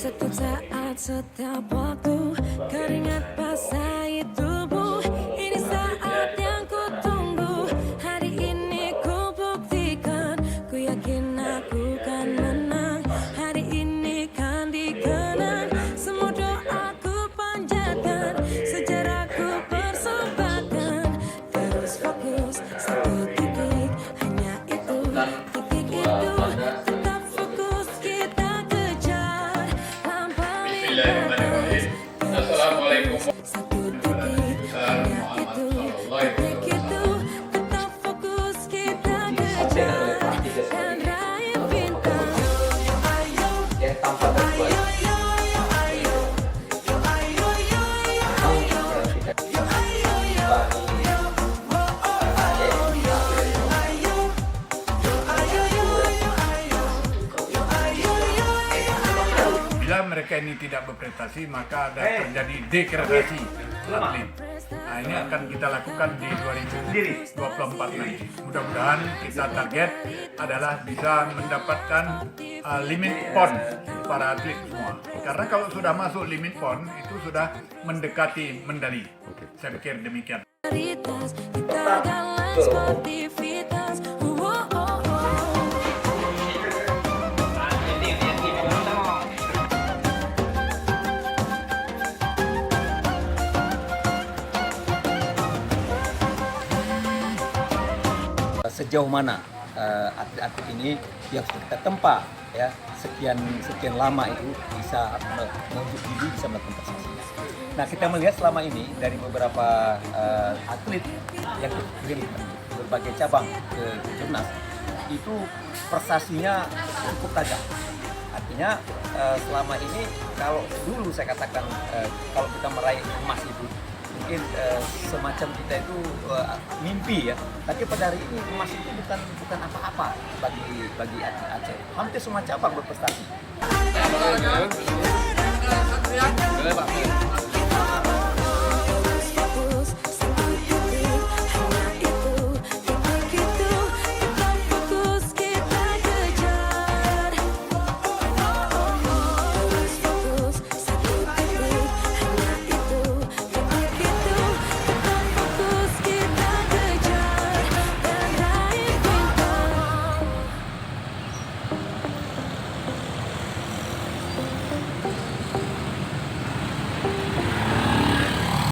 Setiap saat, setiap waktu, keringat basahi tubuh. Ini saat yang ku tunggu. Hari ini ku buktikan, ku yakin aku kan menang. Hari ini kan dikenang, semua doaku panjatkan, sejarahku persembahkan. Terus fokus, satu titik, hanya itu, titik itu. Tetap fokus, kita kejar. Bismillahirrahmanirrahim. Assalamualaikum Satu titik, hanya itu, titik itu. Tetap fokus, kita kejar. Dan raih bintang. Ya, tanpa terbuat. Bila mereka ini tidak berprestasi, maka ada terjadi degradasi atlet. Nah, ini akan kita lakukan di 2024 nanti. Mudah-mudahan kita target adalah bisa mendapatkan limit PON para atlet semua. Karena kalau sudah masuk limit PON, itu sudah mendekati medali. Saya pikir demikian. Kita galak sportivitas. Sejauh mana atlet-atlet ini yang sudah kita tempa ya sekian lama itu bisa menunjuk diri, bisa melakukan prestasi. Nah, kita melihat selama ini dari beberapa atlet yang kita kirim berbagai cabang ke Jurnas itu prestasinya cukup tajam. Artinya selama ini kalau dulu saya katakan kalau kita meraih emas itu mungkin semacam kita itu mimpi ya, tapi pada hari ini emas itu bukan apa-apa bagi atlet Aceh. Hampir semua cabang berprestasi.